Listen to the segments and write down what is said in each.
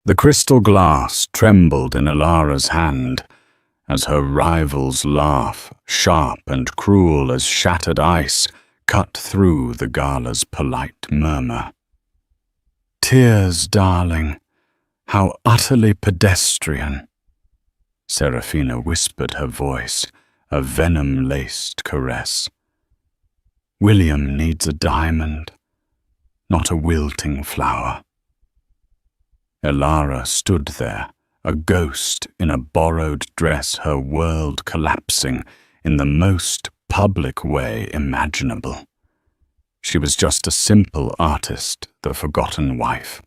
The crystal glass trembled in Alara's hand as her rival's laugh, sharp and cruel as shattered ice, cut through the gala's polite murmur. "Tears, darling, how utterly pedestrian," Serafina whispered, her voice a venom-laced caress. "William needs a diamond, not a wilting flower." Alara stood there, a ghost in a borrowed dress, her world collapsing in the most public way imaginable. She was just a simple artist, the forgotten wife.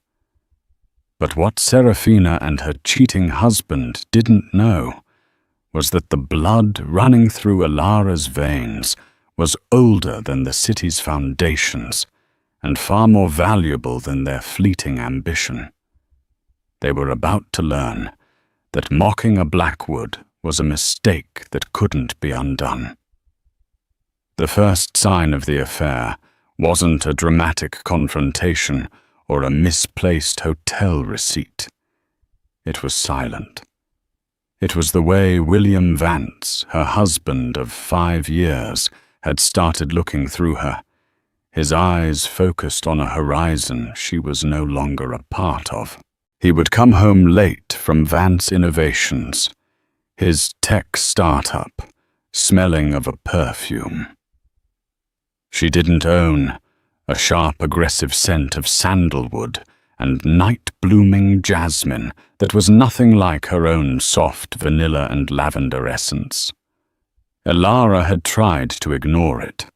But what Serafina and her cheating husband didn't know was that the blood running through Alara's veins was older than the city's foundations and far more valuable than their fleeting ambition. They were about to learn that mocking a Blackwood was a mistake that couldn't be undone. The first sign of the affair wasn't a dramatic confrontation or a misplaced hotel receipt. It was silent. It was the way William Vance, her husband of 5 years, had started looking through her, his eyes focused on a horizon she was no longer a part of. He would come home late from Vance Innovations, his tech startup, smelling of a perfume she didn't own, a sharp, aggressive scent of sandalwood and night-blooming jasmine that was nothing like her own soft vanilla and lavender essence. Alara had tried to ignore it.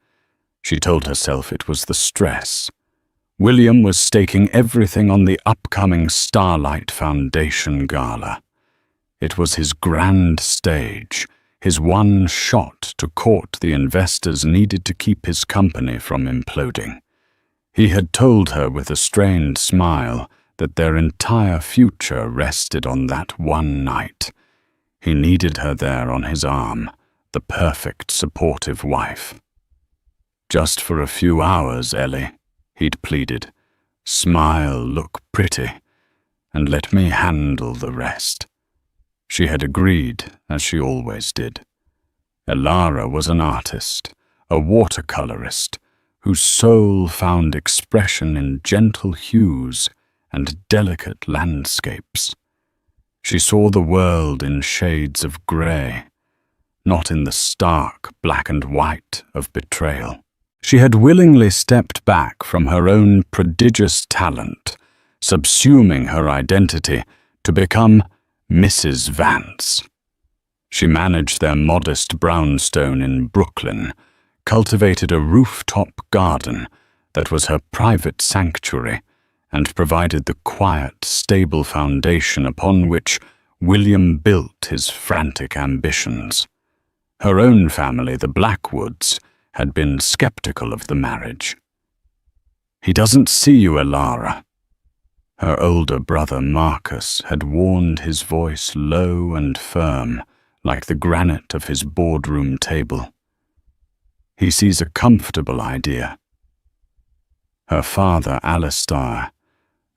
She told herself it was the stress. William was staking everything on the upcoming Starlight Foundation Gala. It was his grand stage, his one shot to court the investors needed to keep his company from imploding. He had told her with a strained smile that their entire future rested on that one night. He needed her there on his arm, the perfect supportive wife. "Just for a few hours, Ellie," he'd pleaded. "Smile, look pretty, and let me handle the rest." She had agreed, as she always did. Alara was an artist, a watercolorist, whose soul found expression in gentle hues and delicate landscapes. She saw the world in shades of grey, not in the stark black and white of betrayal. She had willingly stepped back from her own prodigious talent, subsuming her identity to become Mrs. Vance. She managed their modest brownstone in Brooklyn, cultivated a rooftop garden that was her private sanctuary, and provided the quiet, stable foundation upon which William built his frantic ambitions. Her own family, the Blackwoods, had been skeptical of the marriage. "He doesn't see you, Alara." Her older brother Marcus had warned, his voice low and firm, like the granite of his boardroom table. "He sees a comfortable idea." Her father, Alistair,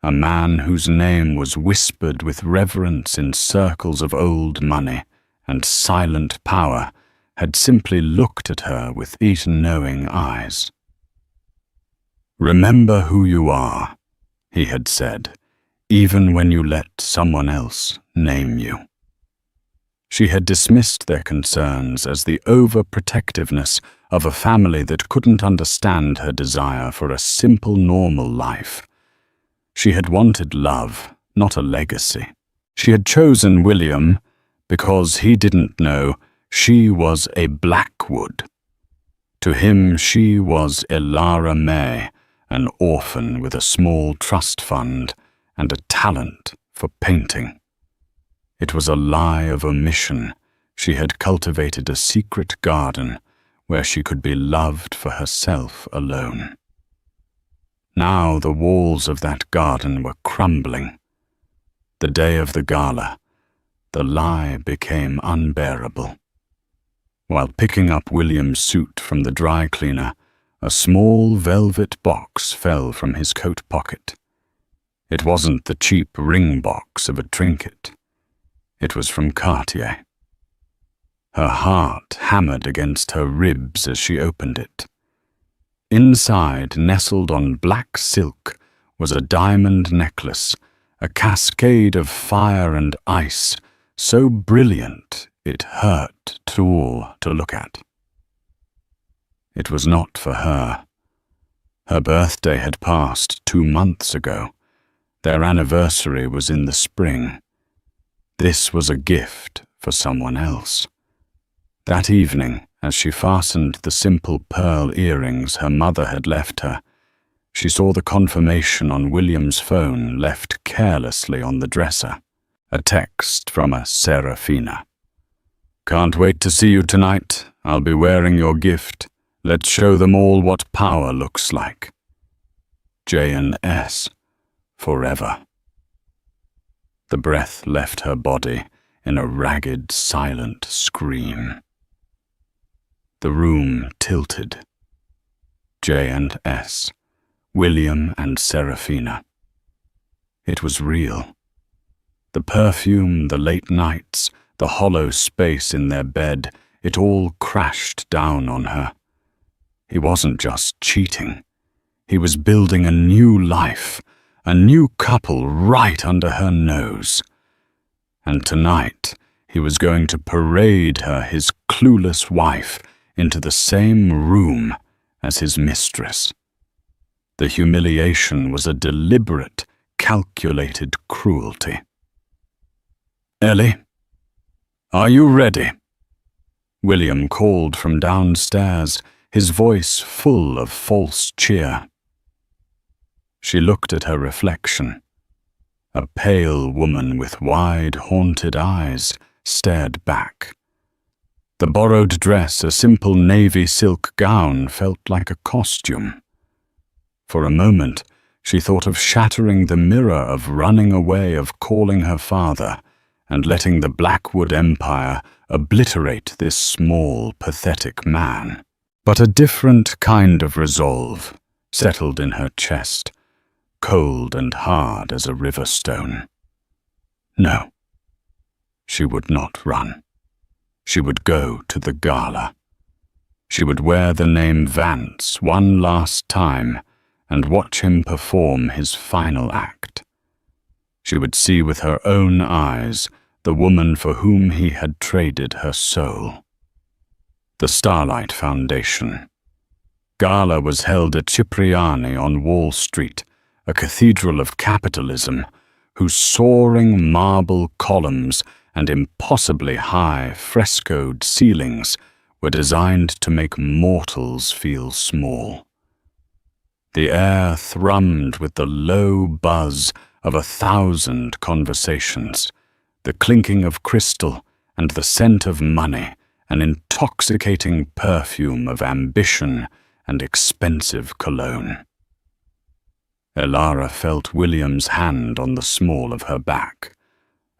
a man whose name was whispered with reverence in circles of old money and silent power, had simply looked at her with knowing eyes. "Remember who you are," he had said, "even when you let someone else name you." She had dismissed their concerns as the overprotectiveness of a family that couldn't understand her desire for a simple, normal life. She had wanted love, not a legacy. She had chosen William because he didn't know she was a Blackwood. To him, she was Alara May, an orphan with a small trust fund and a talent for painting. It was a lie of omission. She had cultivated a secret garden where she could be loved for herself alone. Now the walls of that garden were crumbling. The day of the gala, the lie became unbearable. While picking up William's suit from the dry cleaner, a small velvet box fell from his coat pocket. It wasn't the cheap ring box of a trinket. It was from Cartier. Her heart hammered against her ribs as she opened it. Inside, nestled on black silk, was a diamond necklace, a cascade of fire and ice, so brilliant it hurt to look at. It was not for her. Her birthday had passed 2 months ago. Their anniversary was in the spring. This was a gift for someone else. That evening, as she fastened the simple pearl earrings her mother had left her, she saw the confirmation on William's phone left carelessly on the dresser, a text from a Serafina. "Can't wait to see you tonight. I'll be wearing your gift. Let's show them all what power looks like. J&S, forever." The breath left her body in a ragged, silent scream. The room tilted. J&S, William and Serafina. It was real. The perfume, the late nights, the hollow space in their bed, it all crashed down on her. He wasn't just cheating. He was building a new life, a new couple right under her nose. And tonight, he was going to parade her, his clueless wife, into the same room as his mistress. The humiliation was a deliberate, calculated cruelty. "Ellie, are you ready?" William called from downstairs, his voice full of false cheer. She looked at her reflection. A pale woman with wide, haunted eyes stared back. The borrowed dress, a simple navy silk gown, felt like a costume. For a moment, she thought of shattering the mirror, of running away, of calling her father, and letting the Blackwood Empire obliterate this small, pathetic man. But a different kind of resolve settled in her chest, cold and hard as a river stone. No, she would not run. She would go to the gala. She would wear the name Vance one last time and watch him perform his final act. She would see with her own eyes the woman for whom he had traded her soul. The Starlight Foundation. Gala was held at Cipriani on Wall Street, a cathedral of capitalism, whose soaring marble columns and impossibly high frescoed ceilings were designed to make mortals feel small. The air thrummed with the low buzz of 1,000 conversations, the clinking of crystal and the scent of money, an intoxicating perfume of ambition and expensive cologne. Elara felt William's hand on the small of her back,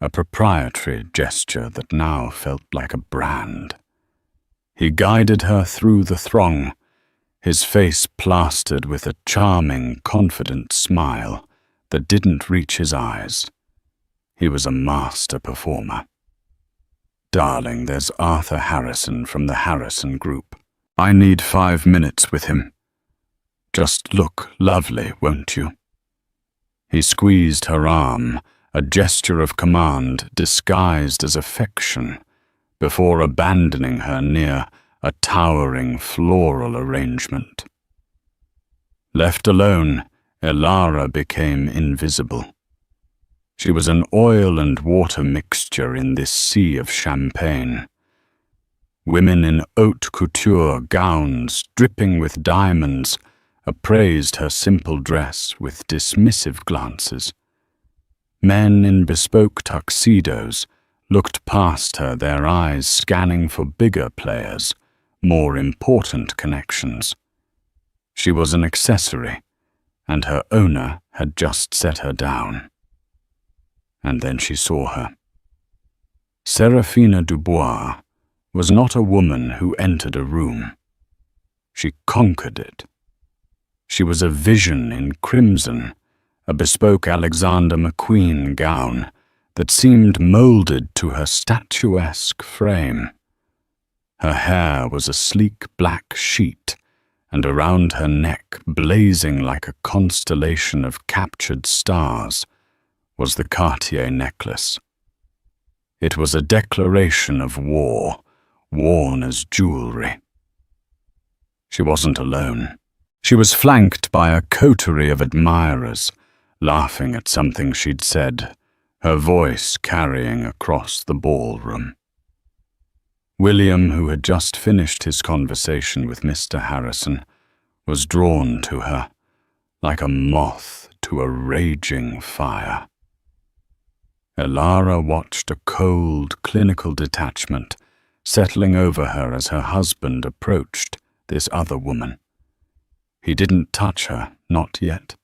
a proprietary gesture that now felt like a brand. He guided her through the throng, his face plastered with a charming, confident smile that didn't reach his eyes. He was a master performer. "Darling, there's Arthur Harrison from the Harrison Group. I need 5 minutes with him. Just look lovely, won't you?" He squeezed her arm, a gesture of command disguised as affection, before abandoning her near a towering floral arrangement. Left alone, Elara became invisible. She was an oil and water mixture in this sea of champagne. Women in haute couture gowns dripping with diamonds appraised her simple dress with dismissive glances. Men in bespoke tuxedos looked past her, their eyes scanning for bigger players, more important connections. She was an accessory, and her owner had just set her down. And then she saw her. Serafina Dubois was not a woman who entered a room. She conquered it. She was a vision in crimson, a bespoke Alexander McQueen gown that seemed molded to her statuesque frame. Her hair was a sleek black sheet, and around her neck, blazing like a constellation of captured stars, was the Cartier necklace. It was a declaration of war, worn as jewelry. She wasn't alone. She was flanked by a coterie of admirers, laughing at something she'd said, her voice carrying across the ballroom. William, who had just finished his conversation with Mr. Harrison, was drawn to her, like a moth to a raging fire. Elara watched a cold, clinical detachment settling over her as her husband approached this other woman. He didn't touch her, not yet,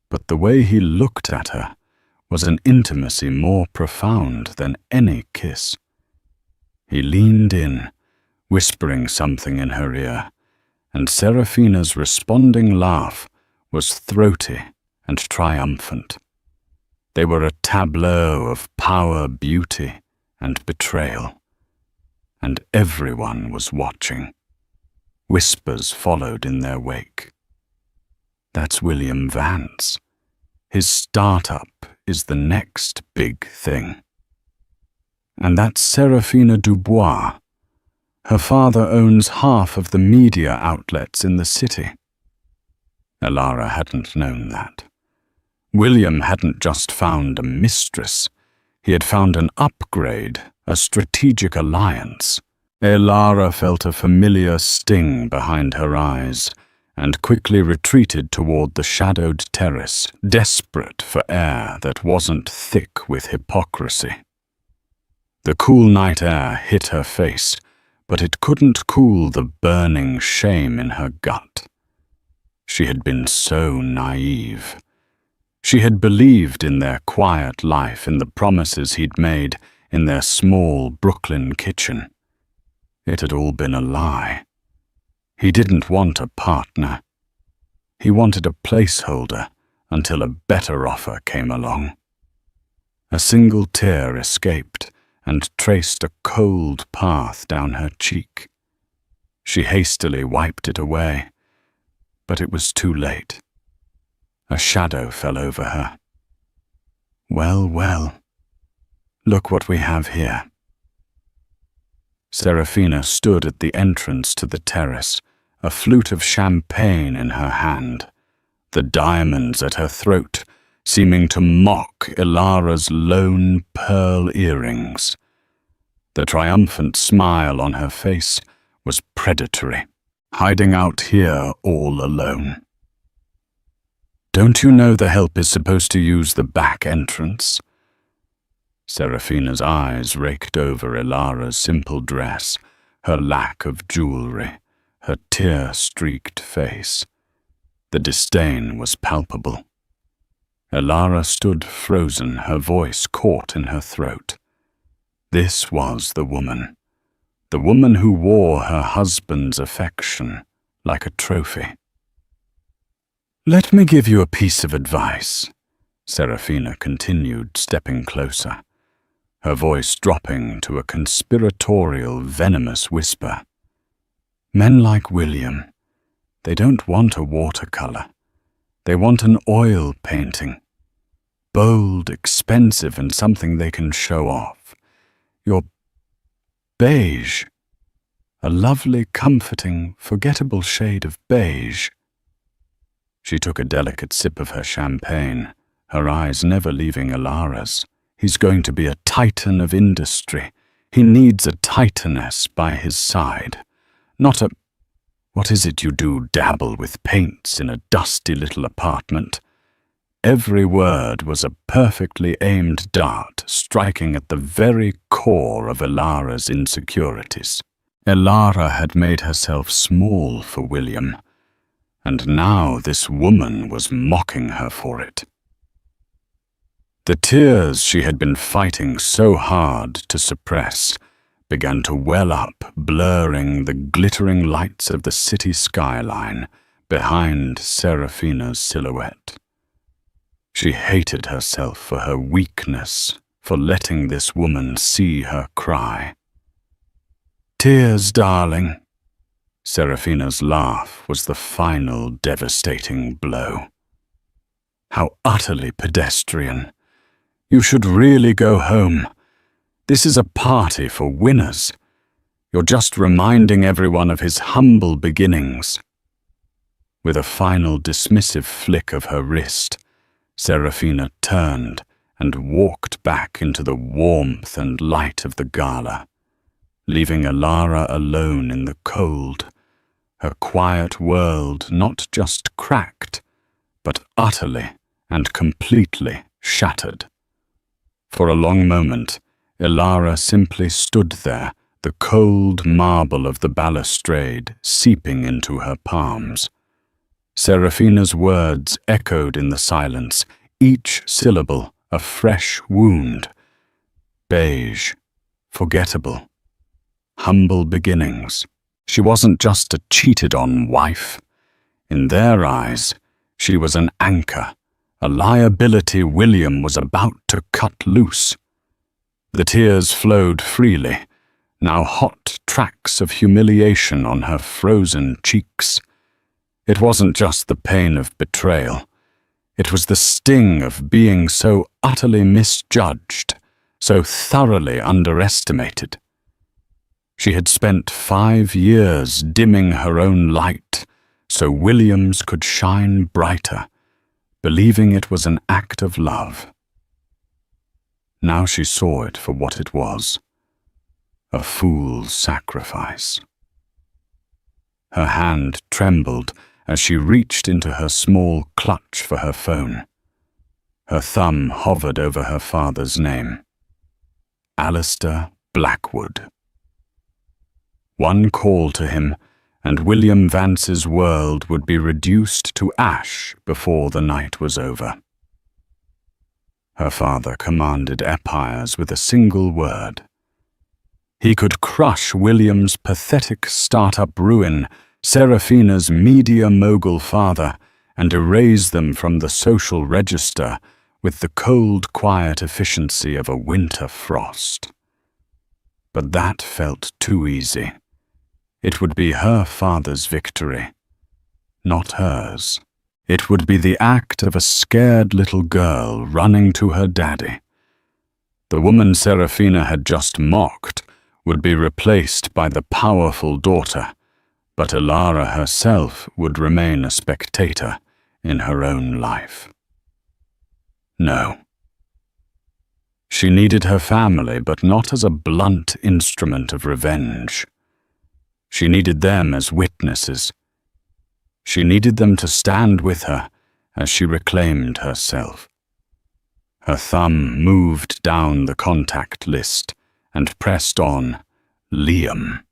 but the way he looked at her was an intimacy more profound than any kiss. He leaned in, whispering something in her ear, and Serafina's responding laugh was throaty and triumphant. They were a tableau of power, beauty, and betrayal, and everyone was watching. Whispers followed in their wake. That's William Vance. His startup is the next big thing. And that's Serafina Dubois. Her father owns half of the media outlets in the city. Elara hadn't known that. William hadn't just found a mistress. He had found an upgrade, a strategic alliance. Elara felt a familiar sting behind her eyes and quickly retreated toward the shadowed terrace, desperate for air that wasn't thick with hypocrisy. The cool night air hit her face, but it couldn't cool the burning shame in her gut. She had been so naive. She had believed in their quiet life, in the promises he'd made in their small Brooklyn kitchen. It had all been a lie. He didn't want a partner. He wanted a placeholder until a better offer came along. A single tear escaped and traced a cold path down her cheek. She hastily wiped it away, but it was too late. A shadow fell over her. Well, well, look what we have here. Serafina stood at the entrance to the terrace, a flute of champagne in her hand, the diamonds at her throat seeming to mock Elara's lone pearl earrings. The triumphant smile on her face was predatory, hiding out here all alone. Don't you know the help is supposed to use the back entrance? Serafina's eyes raked over Elara's simple dress, her lack of jewelry, her tear-streaked face. The disdain was palpable. Elara stood frozen, her voice caught in her throat. This was the woman who wore her husband's affection like a trophy. Let me give you a piece of advice, Serafina continued, stepping closer, her voice dropping to a conspiratorial, venomous whisper. Men like William, they don't want a watercolor. They want an oil painting. Bold, expensive, and something they can show off. You're beige. A lovely, comforting, forgettable shade of beige. She took a delicate sip of her champagne, her eyes never leaving Elara's. He's going to be a titan of industry. He needs a titaness by his side. Not a... What is it you do, dabble with paints in a dusty little apartment? Every word was a perfectly aimed dart, striking at the very core of Elara's insecurities. Elara had made herself small for William, and now this woman was mocking her for it. The tears she had been fighting so hard to suppress began to well up, blurring the glittering lights of the city skyline behind Serafina's silhouette. She hated herself for her weakness, for letting this woman see her cry. "Tears, darling." Serafina's laugh was the final devastating blow. How utterly pedestrian. You should really go home. This is a party for winners. You're just reminding everyone of his humble beginnings. With a final dismissive flick of her wrist, Serafina turned and walked back into the warmth and light of the gala, leaving Alara alone in the cold, her quiet world not just cracked, but utterly and completely shattered. For a long moment, Alara simply stood there, the cold marble of the balustrade seeping into her palms. Serafina's words echoed in the silence, each syllable a fresh wound. Beige, forgettable, humble beginnings. She wasn't just a cheated-on wife. In their eyes, she was an anchor, a liability William was about to cut loose. The tears flowed freely, now hot tracks of humiliation on her frozen cheeks. It wasn't just the pain of betrayal. It was the sting of being so utterly misjudged, so thoroughly underestimated. She had spent 5 years dimming her own light so William's could shine brighter, believing it was an act of love. Now she saw it for what it was, a fool's sacrifice. Her hand trembled as she reached into her small clutch for her phone. Her thumb hovered over her father's name. Alistair Blackwood. One call to him, and William Vance's world would be reduced to ash before the night was over. Her father commanded empires with a single word. He could crush William's pathetic startup ruin, Serafina's media mogul father, and erase them from the social register with the cold, quiet efficiency of a winter frost. But that felt too easy. It would be her father's victory, not hers. It would be the act of a scared little girl running to her daddy. The woman Serafina had just mocked would be replaced by the powerful daughter, but Alara herself would remain a spectator in her own life. No. She needed her family, but not as a blunt instrument of revenge. She needed them as witnesses. She needed them to stand with her as she reclaimed herself. Her thumb moved down the contact list and pressed on Liam.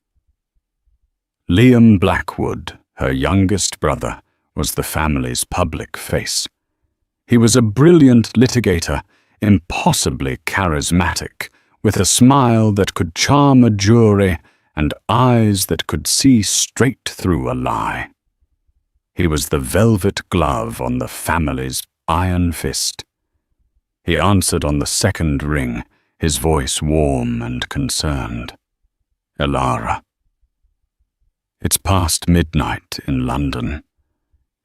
Liam Blackwood, her youngest brother, was the family's public face. He was a brilliant litigator, impossibly charismatic, with a smile that could charm a jury and eyes that could see straight through a lie. He was the velvet glove on the family's iron fist. He answered on the second ring, his voice warm and concerned. Alara. It's past midnight in London.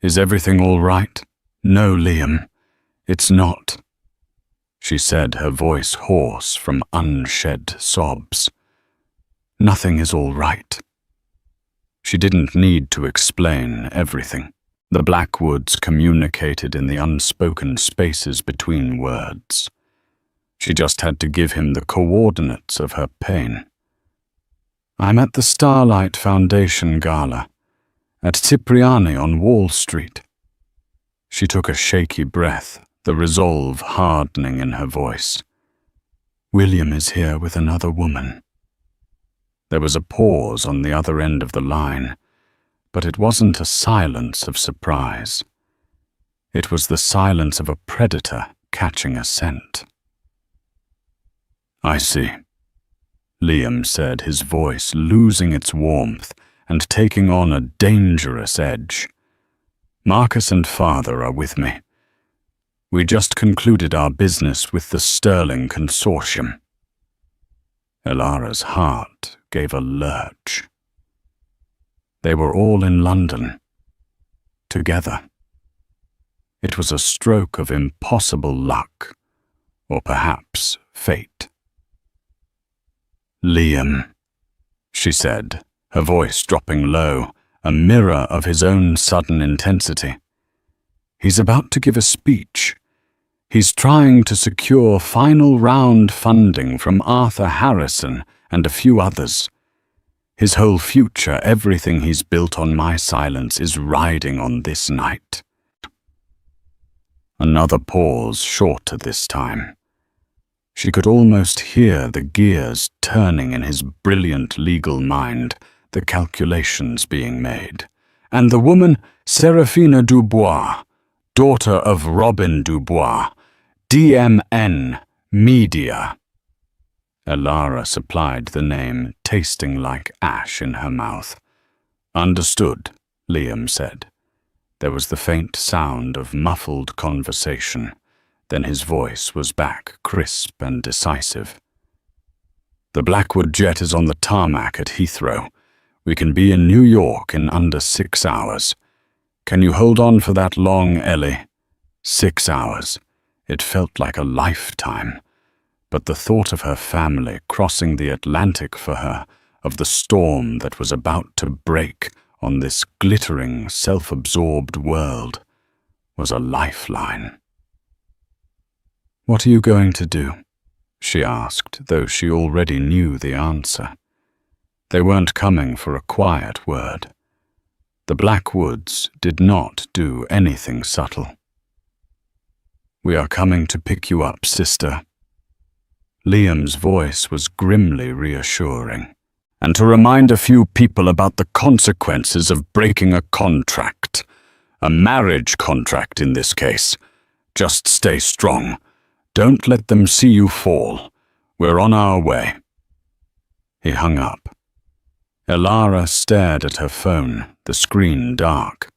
Is everything all right? No, Liam, it's not. She said, her voice hoarse from unshed sobs. Nothing is all right. She didn't need to explain everything. The Blackwoods communicated in the unspoken spaces between words. She just had to give him the coordinates of her pain. I'm at the Starlight Foundation Gala, at Cipriani on Wall Street. She took a shaky breath, the resolve hardening in her voice. William is here with another woman. There was a pause on the other end of the line, but it wasn't a silence of surprise. It was the silence of a predator catching a scent. I see, Liam said, his voice losing its warmth and taking on a dangerous edge. Marcus and father are with me. We just concluded our business with the Sterling Consortium. Elara's heart gave a lurch. They were all in London, together. It was a stroke of impossible luck, or perhaps fate. "Liam," she said, her voice dropping low, a mirror of his own sudden intensity. "He's about to give a speech. He's trying to secure final round funding from Arthur Harrison and a few others. His whole future, everything he's built on my silence, is riding on this night." Another pause, shorter this time. She could almost hear the gears turning in his brilliant legal mind, the calculations being made. And the woman, Seraphina Dubois, daughter of Robin Dubois, DMN Media. Elara supplied the name, tasting like ash in her mouth. "Understood," Liam said. There was the faint sound of muffled conversation. Then his voice was back, crisp and decisive. "The Blackwood jet is on the tarmac at Heathrow. We can be in New York in under 6 hours. Can you hold on for that long, Ellie?" 6 hours. It felt like a lifetime. But the thought of her family crossing the Atlantic for her, of the storm that was about to break on this glittering, self-absorbed world, was a lifeline. "What are you going to do?" she asked, though she already knew the answer. They weren't coming for a quiet word. The Blackwoods did not do anything subtle. "We are coming to pick you up, sister." Liam's voice was grimly reassuring. "And to remind a few people about the consequences of breaking a contract. A marriage contract in this case. Just stay strong. Don't let them see you fall. We're on our way." He hung up. Elara stared at her phone, the screen dark.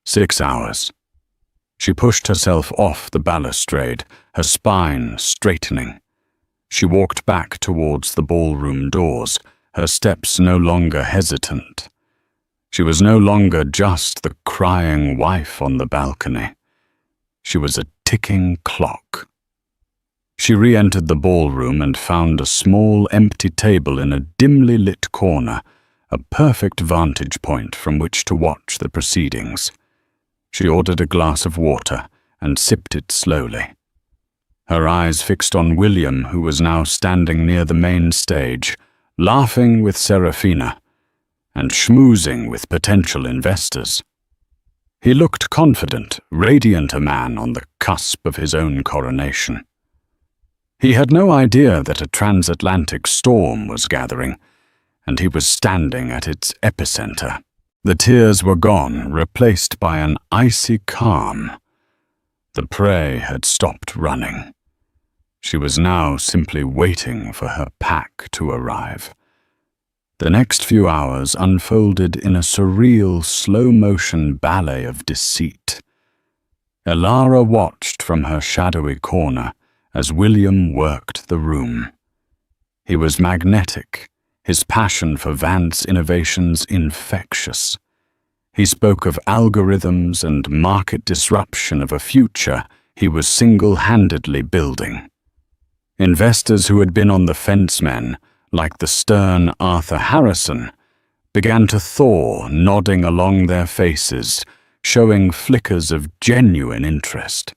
6 hours. She pushed herself off the balustrade, her spine straightening. She walked back towards the ballroom doors, her steps no longer hesitant. She was no longer just the crying wife on the balcony. She was a ticking clock. She re-entered the ballroom and found a small empty table in a dimly lit corner, a perfect vantage point from which to watch the proceedings. She ordered a glass of water and sipped it slowly. Her eyes fixed on William, who was now standing near the main stage, laughing with Seraphina and schmoozing with potential investors. He looked confident, radiant a man on the cusp of his own coronation. He had no idea that a transatlantic storm was gathering, and he was standing at its epicenter. The tears were gone, replaced by an icy calm. The prey had stopped running. She was now simply waiting for her pack to arrive. The next few hours unfolded in a surreal, slow-motion ballet of deceit. Elara watched from her shadowy corner as William worked the room. He was magnetic, his passion for Vance innovations infectious. He spoke of algorithms and market disruption of a future he was single-handedly building. Investors who had been on the fence men, like the stern Arthur Harrison, began to thaw, nodding along their faces, showing flickers of genuine interest.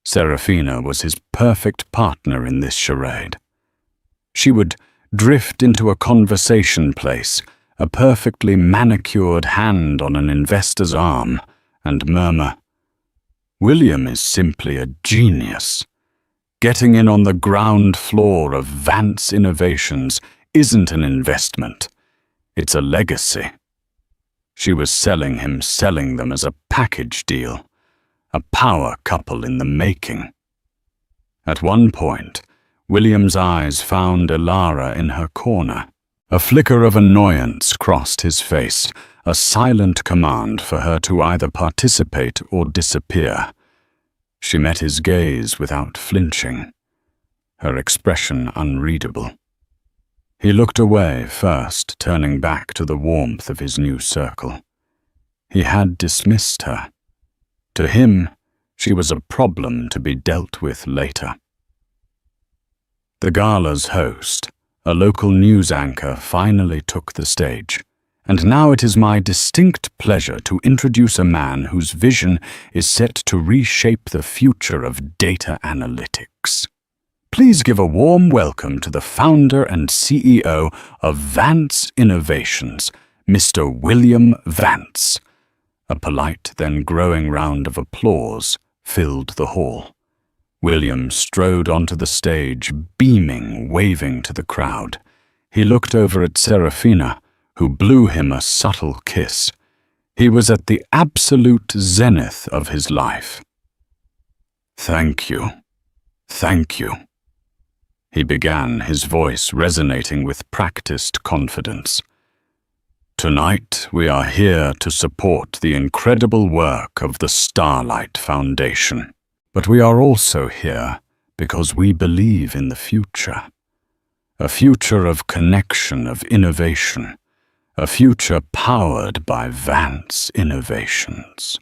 Seraphina was his perfect partner in this charade. She would drift into a conversation place, a perfectly manicured hand on an investor's arm, and murmur, "William is simply a genius. Getting in on the ground floor of Vance Innovations isn't an investment. It's a legacy." She was selling them as a package deal, a power couple in the making. At one point, William's eyes found Elara in her corner. A flicker of annoyance crossed his face, a silent command for her to either participate or disappear. She met his gaze without flinching, her expression unreadable. He looked away first, turning back to the warmth of his new circle. He had dismissed her. To him, she was a problem to be dealt with later. The gala's host, a local news anchor, finally took the stage, and now it is my distinct pleasure to introduce a man whose vision is set to reshape the future of data analytics. Please give a warm welcome to the founder and CEO of Vance Innovations, Mr. William Vance. A polite, then growing round of applause filled the hall. William strode onto the stage, beaming, waving to the crowd. He looked over at Serafina, who blew him a subtle kiss. He was at the absolute zenith of his life. "Thank you. Thank you," he began, his voice resonating with practiced confidence. "Tonight we are here to support the incredible work of the Starlight Foundation. But we are also here because we believe in the future. A future of connection, of innovation. A future powered by Vance Innovations."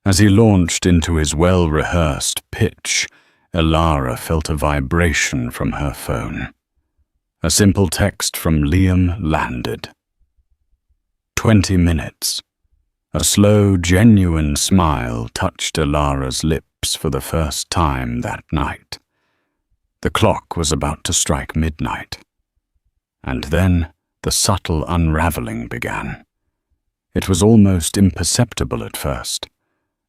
As he launched into his well-rehearsed pitch, Elara felt a vibration from her phone. A simple text from Liam landed. 20 minutes. A slow, genuine smile touched Elara's lips for the first time that night. The clock was about to strike midnight. And then the subtle unraveling began. It was almost imperceptible at first.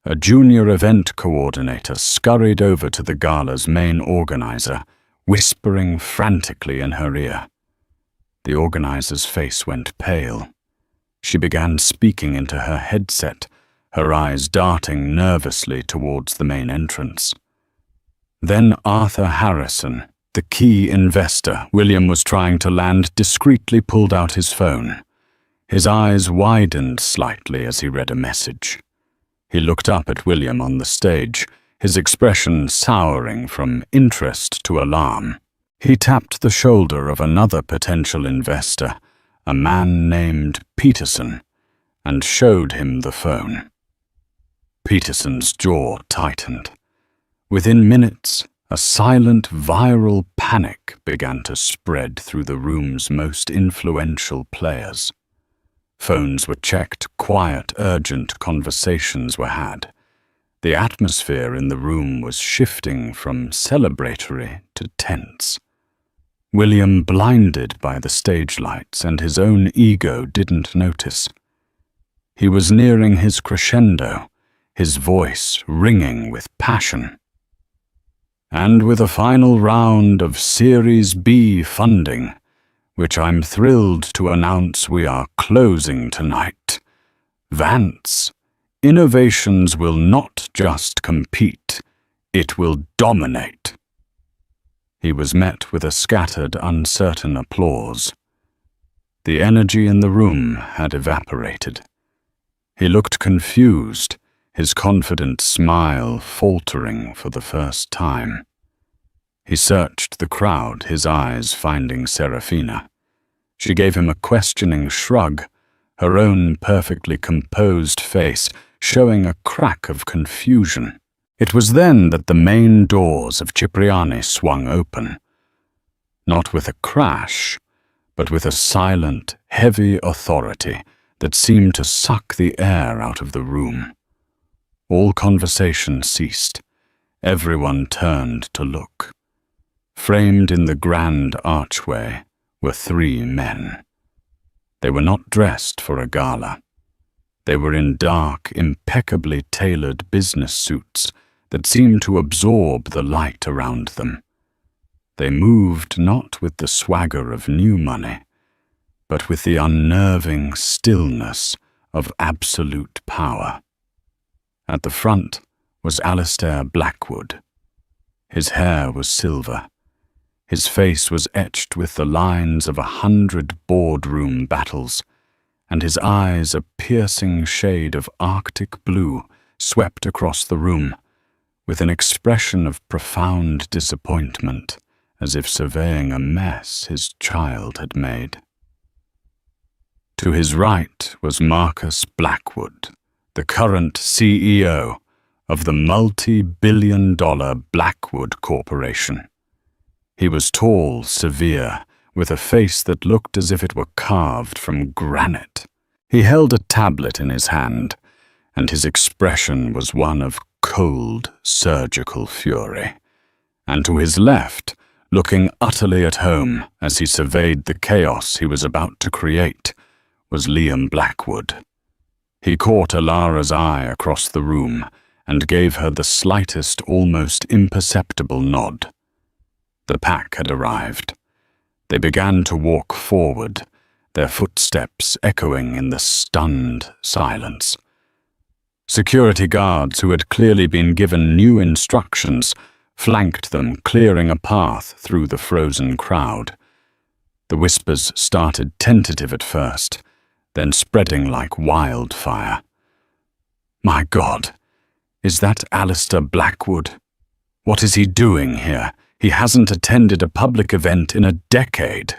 A junior event coordinator scurried over to the gala's main organizer, whispering frantically in her ear. The organizer's face went pale. She began speaking into her headset, her eyes darting nervously towards the main entrance. Then Arthur Harrison, the key investor William was trying to land, discreetly pulled out his phone. His eyes widened slightly as he read a message. He looked up at William on the stage, his expression souring from interest to alarm. He tapped the shoulder of another potential investor, a man named Peterson, and showed him the phone. Peterson's jaw tightened. Within minutes, a silent viral panic began to spread through the room's most influential players. Phones were checked, quiet, urgent conversations were had. The atmosphere in the room was shifting from celebratory to tense. William, blinded by the stage lights and his own ego, didn't notice. He was nearing his crescendo, his voice ringing with passion. "And with a final round of Series B funding, which I'm thrilled to announce we are closing tonight, Vance Innovations will not just compete, it will dominate." He was met with a scattered, uncertain applause. The energy in the room had evaporated. He looked confused, his confident smile faltering for the first time. He searched the crowd, his eyes finding Serafina. She gave him a questioning shrug, her own perfectly composed face showing a crack of confusion. It was then that the main doors of Cipriani swung open. Not with a crash, but with a silent, heavy authority that seemed to suck the air out of the room. All conversation ceased. Everyone turned to look. Framed in the grand archway were 3 men. They were not dressed for a gala. They were in dark, impeccably tailored business suits that seemed to absorb the light around them. They moved not with the swagger of new money, but with the unnerving stillness of absolute power. At the front was Alistair Blackwood. His hair was silver. His face was etched with the lines of 100 boardroom battles, and his eyes, a piercing shade of Arctic blue, swept across the room, with an expression of profound disappointment, as if surveying a mess his child had made. To his right was Marcus Blackwood, the current CEO of the multi-billion-dollar Blackwood Corporation. He was tall, severe, with a face that looked as if it were carved from granite. He held a tablet in his hand, and his expression was one of cold, surgical fury. And to his left, looking utterly at home as he surveyed the chaos he was about to create, was Liam Blackwood. He caught Alara's eye across the room and gave her the slightest, almost imperceptible nod. The pack had arrived. They began to walk forward, their footsteps echoing in the stunned silence. Security guards, who had clearly been given new instructions, flanked them, clearing a path through the frozen crowd. The whispers started tentative at first, then spreading like wildfire. "My God, is that Alistair Blackwood? What is he doing here? He hasn't attended a public event in a decade."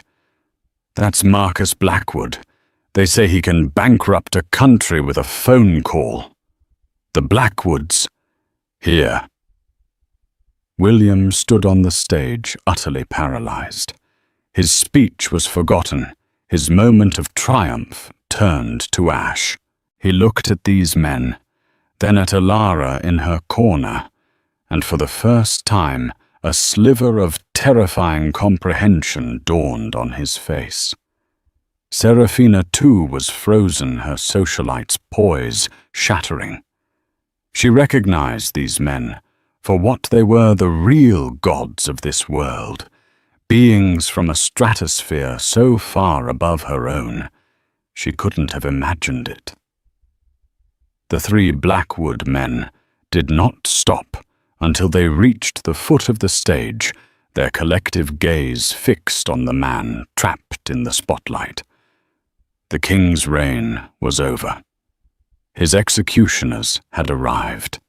"That's Marcus Blackwood. They say he can bankrupt a country with a phone call. The Blackwoods. Here." William stood on the stage, utterly paralyzed. His speech was forgotten. His moment of triumph turned to ash. He looked at these men, then at Alara in her corner, and for the first time a sliver of terrifying comprehension dawned on his face. Serafina too was frozen, her socialite's poise shattering. She recognized these men for what they were, the real gods of this world, beings from a stratosphere so far above her own, she couldn't have imagined it. The three Blackwood men did not stop until they reached the foot of the stage, their collective gaze fixed on the man trapped in the spotlight. The king's reign was over. His executioners had arrived.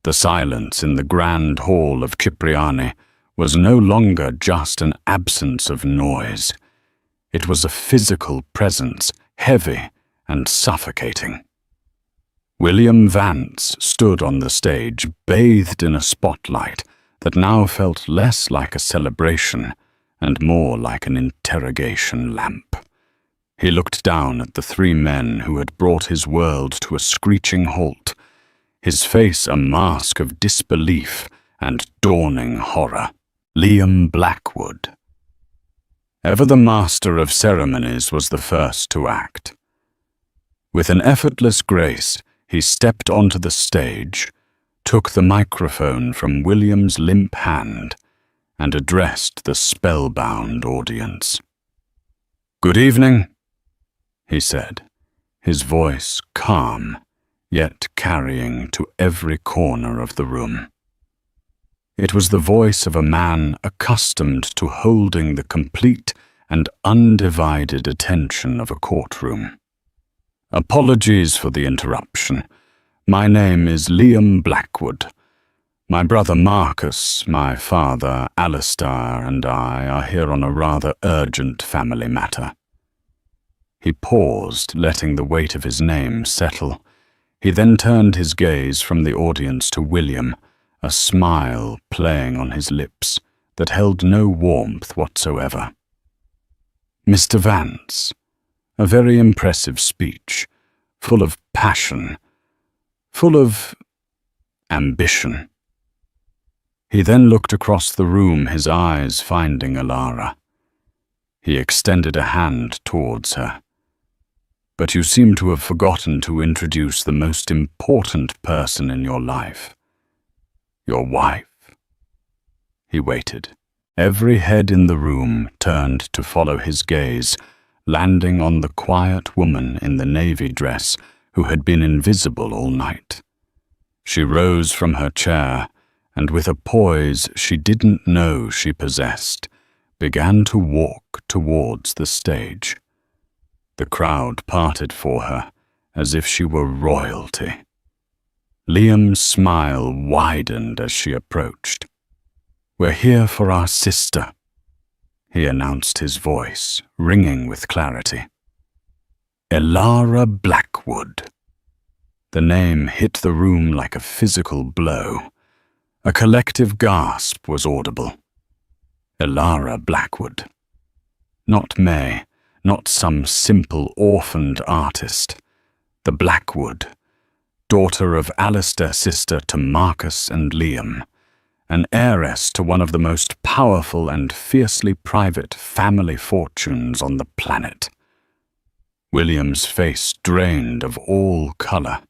The silence in the grand hall of Cipriani was no longer just an absence of noise. It was a physical presence, heavy and suffocating. William Vance stood on the stage, bathed in a spotlight that now felt less like a celebration and more like an interrogation lamp. He looked down at the three men who had brought his world to a screeching halt, his face a mask of disbelief and dawning horror. Liam Blackwood. Ever the master of ceremonies was the first to act. With an effortless grace, he stepped onto the stage, took the microphone from William's limp hand, and addressed the spellbound audience. "Good evening," he said, his voice calm, yet carrying to every corner of the room. It was the voice of a man accustomed to holding the complete and undivided attention of a courtroom. "Apologies for the interruption. My name is Liam Blackwood. My brother Marcus, my father Alistair, and I are here on a rather urgent family matter." He paused, letting the weight of his name settle. He then turned his gaze from the audience to William, a smile playing on his lips that held no warmth whatsoever. "Mr. Vance, a very impressive speech, full of passion, full of ambition." He then looked across the room, his eyes finding Alara. He extended a hand towards her. "But you seem to have forgotten to introduce the most important person in your life. Your wife." He waited. Every head in the room turned to follow his gaze, landing on the quiet woman in the navy dress who had been invisible all night. She rose from her chair, and with a poise she didn't know she possessed, began to walk towards the stage. The crowd parted for her as if she were royalty. Liam's smile widened as she approached. "We're here for our sister," he announced, his voice ringing with clarity. Elara Blackwood. The name hit the room like a physical blow. A collective gasp was audible. Elara Blackwood. Not May, not some simple orphaned artist. The Blackwood, daughter of Alistair's sister to Marcus and Liam, an heiress to one of the most powerful and fiercely private family fortunes on the planet. William's face drained of all color.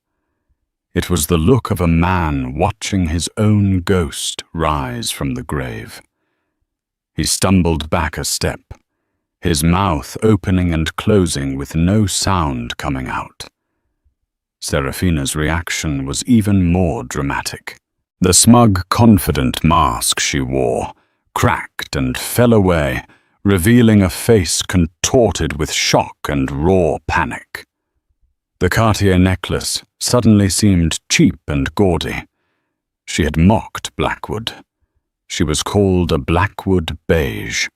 It was the look of a man watching his own ghost rise from the grave. He stumbled back a step, his mouth opening and closing with no sound coming out. Seraphina's reaction was even more dramatic. The smug, confident mask she wore cracked and fell away, revealing a face contorted with shock and raw panic. The Cartier necklace suddenly seemed cheap and gaudy. She had mocked Blackwood. She was called a Blackwood beige.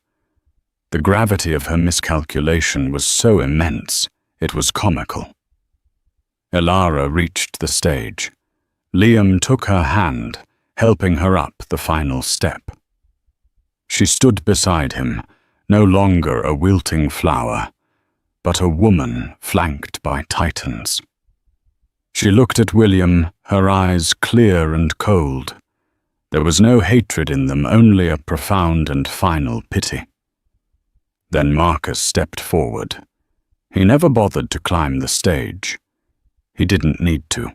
The gravity of her miscalculation was so immense, it was comical. Elara reached the stage. Liam took her hand, helping her up the final step. She stood beside him, no longer a wilting flower, but a woman flanked by titans. She looked at William, her eyes clear and cold. There was no hatred in them, only a profound and final pity. Then Marcus stepped forward. He never bothered to climb the stage. He didn't need to.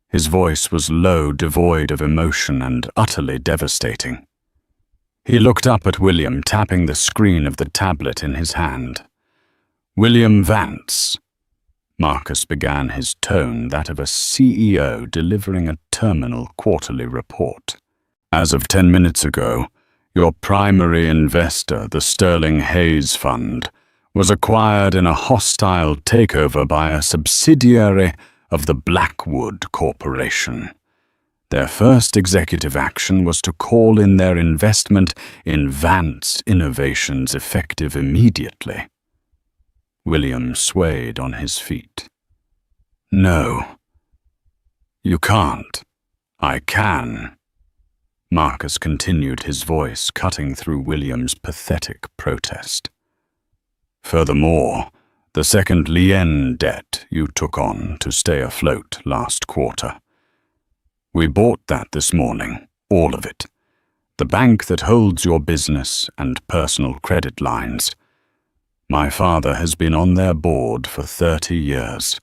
His voice was low, devoid of emotion, and utterly devastating. He looked up at William, tapping the screen of the tablet in his hand. "William Vance," Marcus began, his tone that of a CEO delivering a terminal quarterly report. "As of 10 minutes ago, your primary investor, the Sterling Hayes Fund, was acquired in a hostile takeover by a subsidiary of the Blackwood Corporation. Their first executive action was to call in their investment in Vance Innovations effective immediately." William swayed on his feet. "No. You can't. I can." Marcus continued, his voice cutting through William's pathetic protest. "Furthermore, the second lien debt you took on to stay afloat last quarter. We bought that this morning, all of it. The bank that holds your business and personal credit lines. My father has been on their board for 30 years.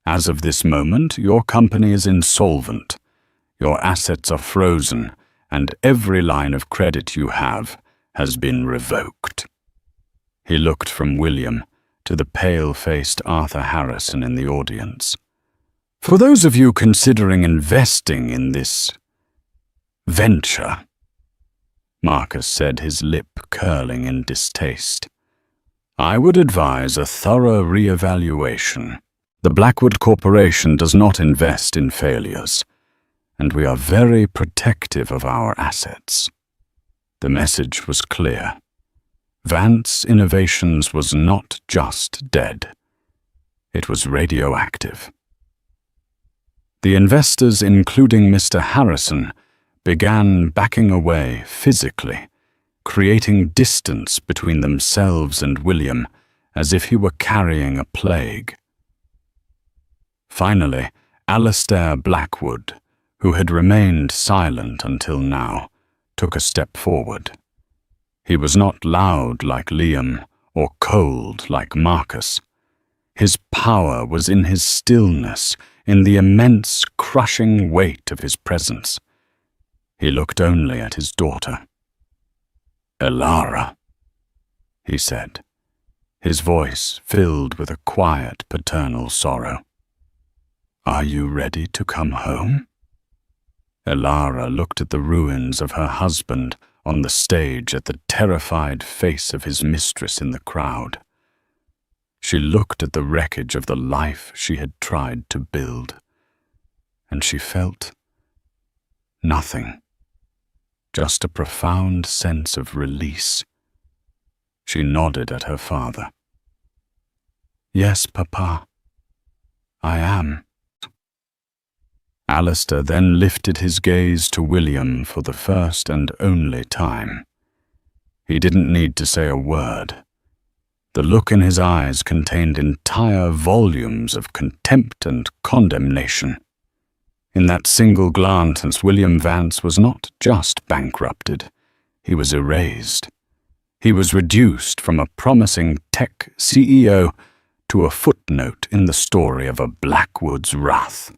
As of this moment, your company is insolvent. Your assets are frozen, and every line of credit you have has been revoked." He looked from William to the pale-faced Arthur Harrison in the audience. "For those of you considering investing in this venture," Marcus said, his lip curling in distaste, "I would advise a thorough re-evaluation. The Blackwood Corporation does not invest in failures, and we are very protective of our assets." The message was clear. Vance Innovations was not just dead. It was radioactive. The investors, including Mr. Harrison, began backing away physically, creating distance between themselves and William, as if he were carrying a plague. Finally, Alistair Blackwood, who had remained silent until now, took a step forward. He was not loud like Liam or cold like Marcus. His power was in his stillness, in the immense, crushing weight of his presence. He looked only at his daughter. "Elara," he said, his voice filled with a quiet paternal sorrow. "Are you ready to come home?" Elara looked at the ruins of her husband on the stage, at the terrified face of his mistress in the crowd. She looked at the wreckage of the life she had tried to build. and she felt nothing, just a profound sense of release. She nodded at her father. "Yes, Papa, I am." Alistair then lifted his gaze to William for the first and only time. He didn't need to say a word. The look in his eyes contained entire volumes of contempt and condemnation. In that single glance, William Vance was not just bankrupted, he was erased. He was reduced from a promising tech CEO to a footnote in the story of a Blackwood's wrath.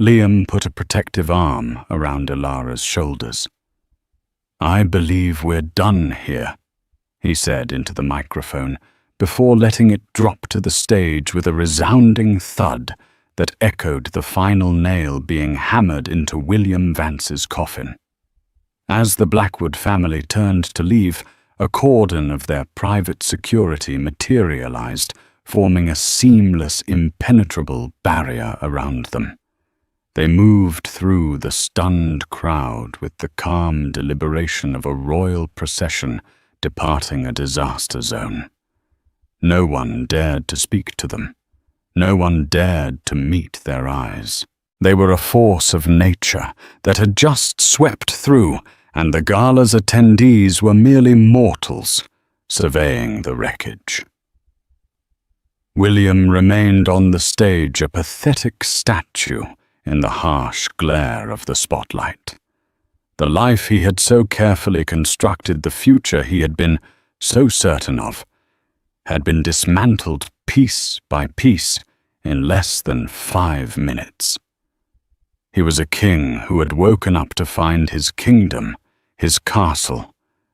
Liam put a protective arm around Ilara's shoulders. "I believe we're done here," he said into the microphone, before letting it drop to the stage with a resounding thud that echoed the final nail being hammered into William Vance's coffin. As the Blackwood family turned to leave, a cordon of their private security materialized, forming a seamless, impenetrable barrier around them. They moved through the stunned crowd with the calm deliberation of a royal procession departing a disaster zone. No one dared to speak to them. No one dared to meet their eyes. They were a force of nature that had just swept through, and the gala's attendees were merely mortals surveying the wreckage. William remained on the stage, a pathetic statue in the harsh glare of the spotlight. The life he had so carefully constructed, the future he had been so certain of, had been dismantled piece by piece in less than 5 minutes. He was a king who had woken up to find his kingdom, his castle,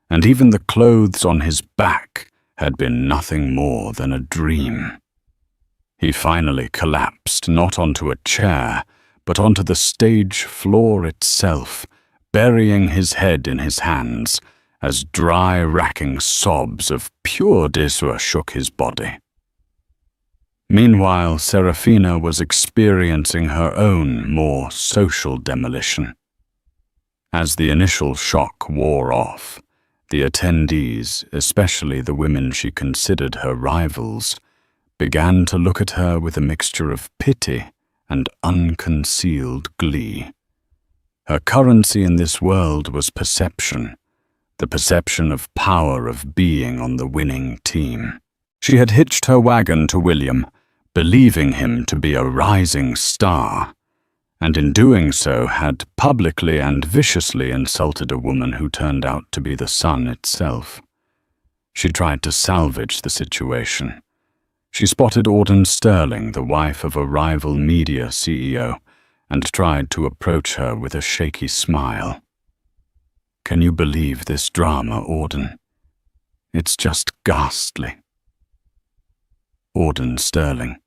and even the clothes on his back had been nothing more than a dream. He finally collapsed, not onto a chair, but onto the stage floor itself, burying his head in his hands as dry, racking sobs of pure despair shook his body. Meanwhile, Serafina was experiencing her own, more social demolition. As the initial shock wore off, the attendees, especially the women she considered her rivals, began to look at her with a mixture of pity and unconcealed glee. Her currency in this world was perception, the perception of power of being on the winning team. She had hitched her wagon to William, believing him to be a rising star, and in doing so had publicly and viciously insulted a woman who turned out to be the sun itself. She tried to salvage the situation. She spotted Auden Sterling, the wife of a rival media CEO, and tried to approach her with a shaky smile. "Can you believe this drama, Auden? It's just ghastly." Auden Sterling.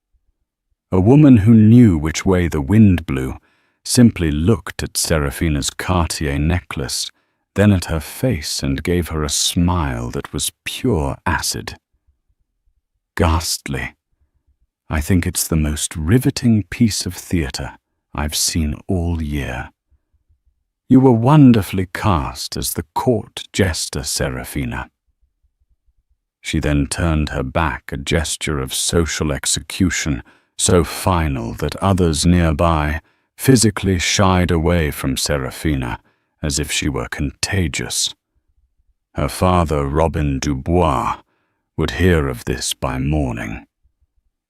A woman who knew which way the wind blew, simply looked at Serafina's Cartier necklace, then at her face, and gave her a smile that was pure acid. "Ghastly. I think it's the most riveting piece of theatre I've seen all year. You were wonderfully cast as the court jester, Serafina." She then turned her back, a gesture of social execution so final that others nearby physically shied away from Serafina as if she were contagious. Her father, Robin Dubois, would hear of this by morning.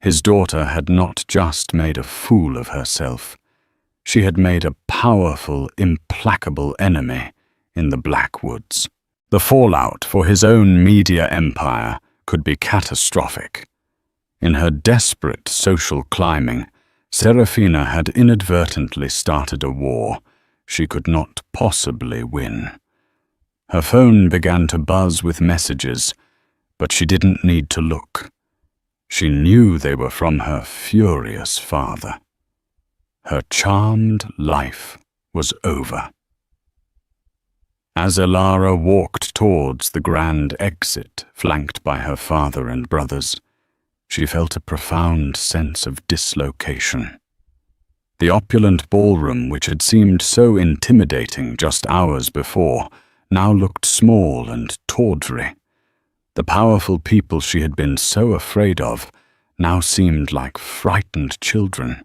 His daughter had not just made a fool of herself. She had made a powerful, implacable enemy in the Blackwoods. The fallout for his own media empire could be catastrophic. In her desperate social climbing, Serafina had inadvertently started a war she could not possibly win. Her phone began to buzz with messages, but she didn't need to look. She knew they were from her furious father. Her charmed life was over. As Ilara walked towards the grand exit, flanked by her father and brothers, she felt a profound sense of dislocation. The opulent ballroom, which had seemed so intimidating just hours before, now looked small and tawdry. The powerful people she had been so afraid of now seemed like frightened children.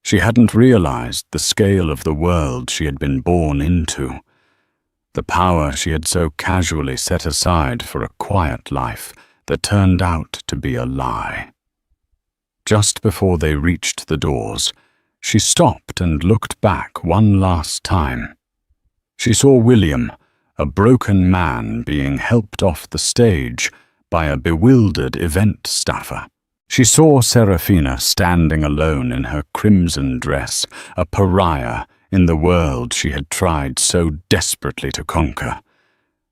She hadn't realized the scale of the world she had been born into. The power she had so casually set aside for a quiet life that turned out to be a lie. Just before they reached the doors, she stopped and looked back one last time. She saw William, a broken man, being helped off the stage by a bewildered event staffer. She saw Serafina standing alone in her crimson dress, a pariah in the world she had tried so desperately to conquer.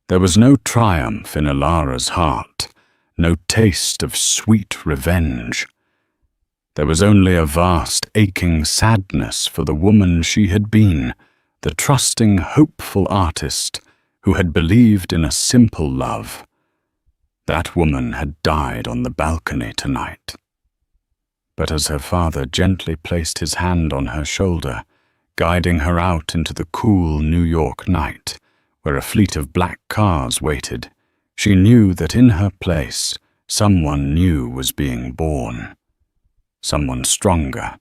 There was no triumph in Ilara's heart, no taste of sweet revenge. There was only a vast, aching sadness for the woman she had been, the trusting, hopeful artist who had believed in a simple love. That woman had died on the balcony tonight. But as her father gently placed his hand on her shoulder, guiding her out into the cool New York night, where a fleet of black cars waited, she knew that in her place someone new was being born. Someone stronger.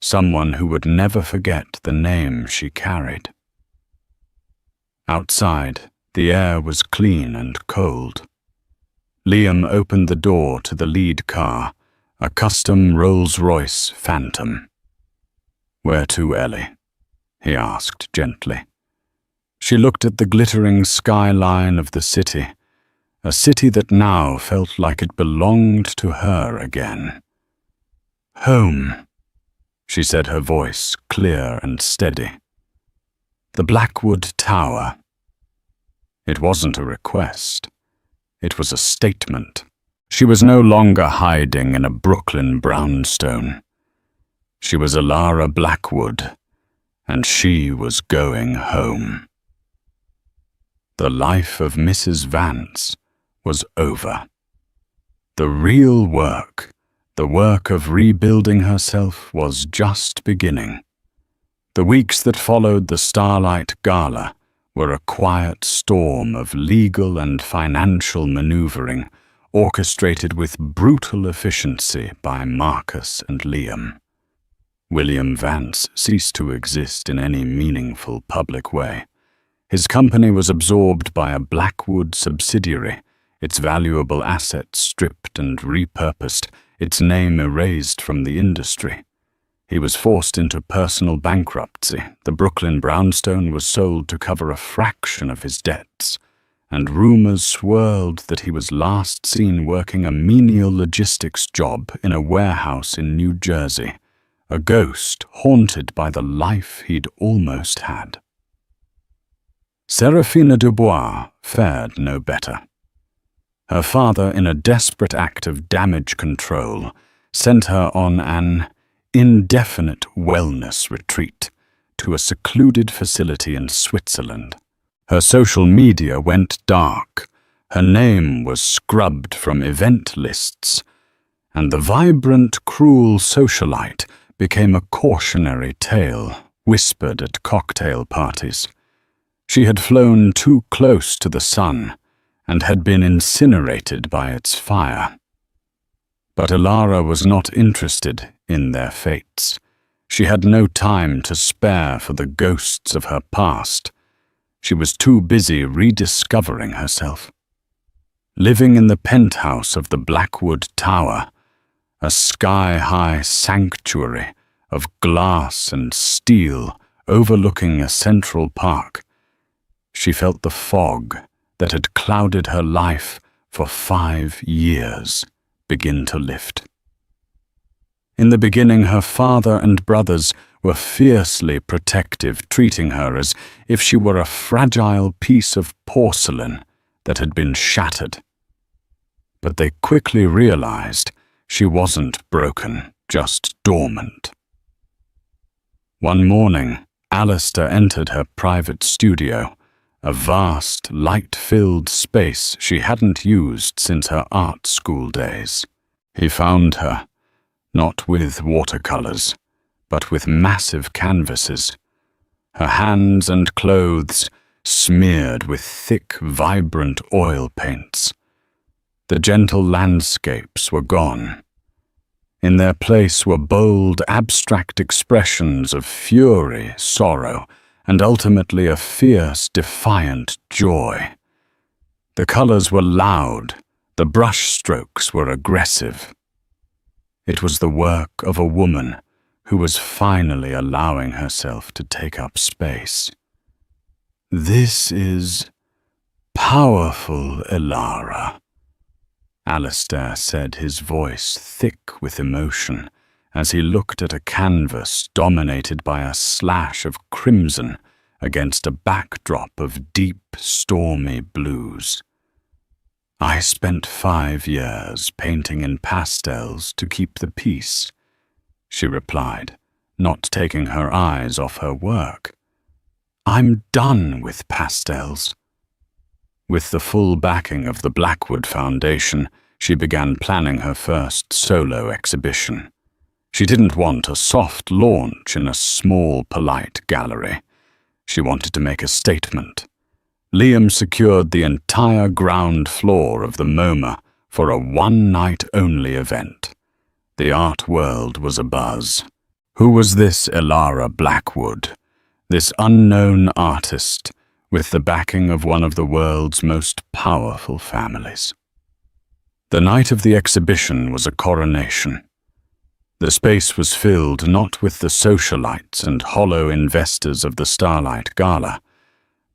Someone who would never forget the name she carried. Outside, the air was clean and cold. Liam opened the door to the lead car, a custom Rolls-Royce Phantom. "Where to, Ellie?" he asked gently. She looked at the glittering skyline of the city, a city that now felt like it belonged to her again. "Home," she said, her voice clear and steady. "The Blackwood Tower." It wasn't a request. It was a statement. She was no longer hiding in a Brooklyn brownstone. She was Ilara Blackwood, and she was going home. The life of Mrs. Vance was over. The real work, the work of rebuilding herself, was just beginning. The weeks that followed the Starlight Gala were a quiet storm of legal and financial maneuvering, orchestrated with brutal efficiency by Marcus and Liam. William Vance ceased to exist in any meaningful public way. His company was absorbed by a Blackwood subsidiary, its valuable assets stripped and repurposed, its name erased from the industry. He was forced into personal bankruptcy. The Brooklyn brownstone was sold to cover a fraction of his debts, and rumors swirled that he was last seen working a menial logistics job in a warehouse in New Jersey, a ghost haunted by the life he'd almost had. Serafina Dubois fared no better. Her father, in a desperate act of damage control, sent her on an indefinite wellness retreat to a secluded facility in Switzerland. Her social media went dark, her name was scrubbed from event lists, and the vibrant, cruel socialite became a cautionary tale whispered at cocktail parties. She had flown too close to the sun and had been incinerated by its fire. But Ilara was not interested in their fates. She had no time to spare for the ghosts of her past. She was too busy rediscovering herself. Living in the penthouse of the Blackwood Tower, a sky-high sanctuary of glass and steel overlooking a central park, she felt the fog that had clouded her life for 5 years begin to lift. In the beginning, her father and brothers were fiercely protective, treating her as if she were a fragile piece of porcelain that had been shattered. But they quickly realized she wasn't broken, just dormant. One morning, Alistair entered her private studio, a vast, light-filled space she hadn't used since her art school days. He found her, not with watercolors, but with massive canvases, her hands and clothes smeared with thick, vibrant oil paints. The gentle landscapes were gone. In their place were bold, abstract expressions of fury, sorrow, and ultimately a fierce, defiant joy. The colors were loud, the brushstrokes were aggressive. It was the work of a woman who was finally allowing herself to take up space. "This is powerful, Elara," Alistair said, his voice thick with emotion, as he looked at a canvas dominated by a slash of crimson against a backdrop of deep, stormy blues. "I spent 5 years painting in pastels to keep the peace," she replied, not taking her eyes off her work. "I'm done with pastels." With the full backing of the Blackwood Foundation, she began planning her first solo exhibition. She didn't want a soft launch in a small, polite gallery. She wanted to make a statement. Liam secured the entire ground floor of the MoMA for a one-night-only event. The art world was abuzz. Who was this Elara Blackwood, this unknown artist, with the backing of one of the world's most powerful families? The night of the exhibition was a coronation. The space was filled not with the socialites and hollow investors of the Starlight Gala,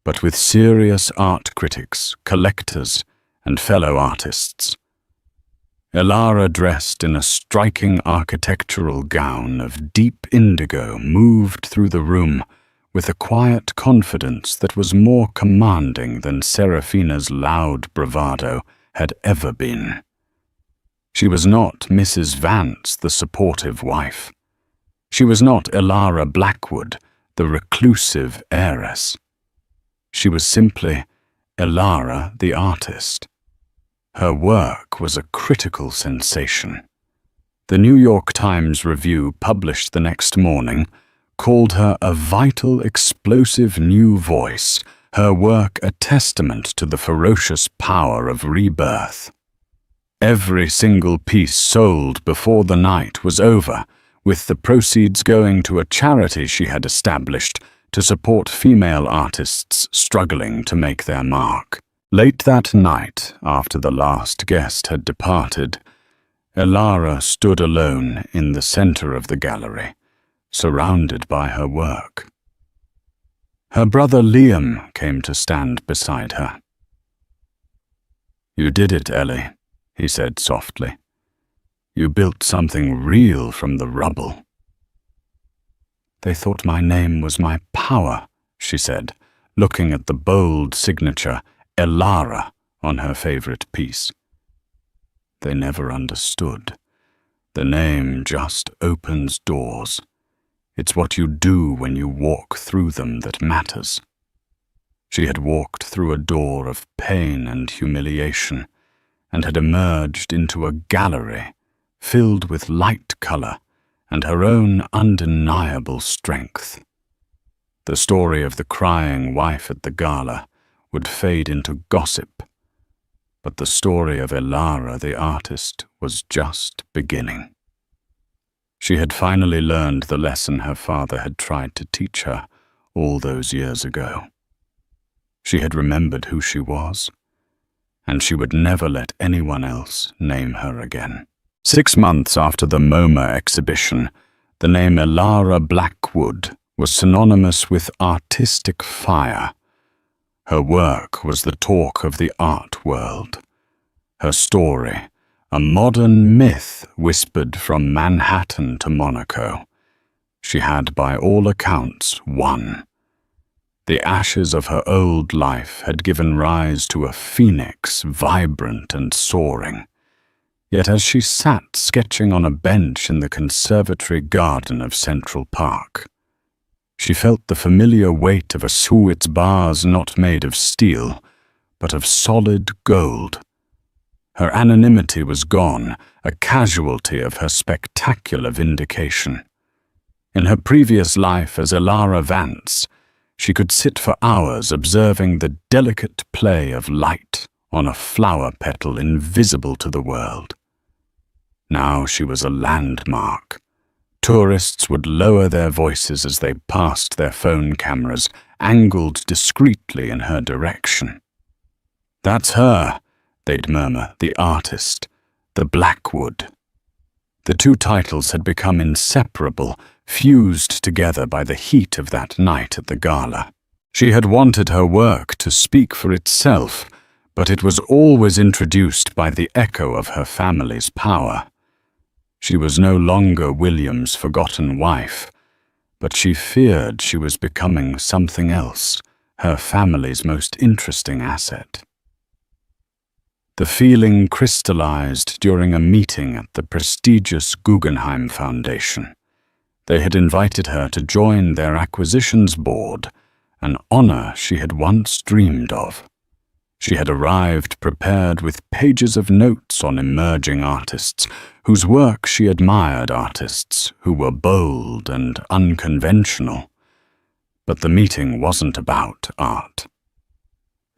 but with serious art critics, collectors, and fellow artists. Elara, dressed in a striking architectural gown of deep indigo, moved through the room with a quiet confidence that was more commanding than Seraphina's loud bravado had ever been. She was not Mrs. Vance, the supportive wife. She was not Elara Blackwood, the reclusive heiress. She was simply Elara the artist. Her work was a critical sensation. The New York Times Review, published the next morning, called her a vital, explosive new voice, her work a testament to the ferocious power of rebirth. Every single piece sold before the night was over, with the proceeds going to a charity she had established to support female artists struggling to make their mark. Late that night, after the last guest had departed, Elara stood alone in the center of the gallery, surrounded by her work. Her brother Liam came to stand beside her. "You did it, Ellie," he said softly. "You built something real from the rubble." "They thought my name was my power," she said, looking at the bold signature, Elara, on her favorite piece. "They never understood. The name just opens doors. It's what you do when you walk through them that matters." She had walked through a door of pain and humiliation, and had emerged into a gallery filled with light color and her own undeniable strength. The story of the crying wife at the gala would fade into gossip, but the story of Elara the artist was just beginning. She had finally learned the lesson her father had tried to teach her all those years ago. She had remembered who she was, and she would never let anyone else name her again. 6 months after the MoMA exhibition, the name Elara Blackwood was synonymous with artistic fire. Her work was the talk of the art world. Her story, a modern myth whispered from Manhattan to Monaco. She had, by all accounts, won. The ashes of her old life had given rise to a phoenix, vibrant and soaring. Yet as she sat sketching on a bench in the conservatory garden of Central Park, she felt the familiar weight of a its bars not made of steel, but of solid gold. Her anonymity was gone, a casualty of her spectacular vindication. In her previous life as Elara Vance, she could sit for hours observing the delicate play of light on a flower petal invisible to the world. Now she was a landmark. Tourists would lower their voices as they passed their phone cameras, angled discreetly in her direction. "That's her," they'd murmur, "the artist, the Blackwood." The two titles had become inseparable, fused together by the heat of that night at the gala. She had wanted her work to speak for itself, but it was always introduced by the echo of her family's power. She was no longer William's forgotten wife, but she feared she was becoming something else, her family's most interesting asset. The feeling crystallized during a meeting at the prestigious Guggenheim Foundation. They had invited her to join their acquisitions board, an honor she had once dreamed of. She had arrived prepared with pages of notes on emerging artists, whose work she admired, artists who were bold and unconventional. But the meeting wasn't about art.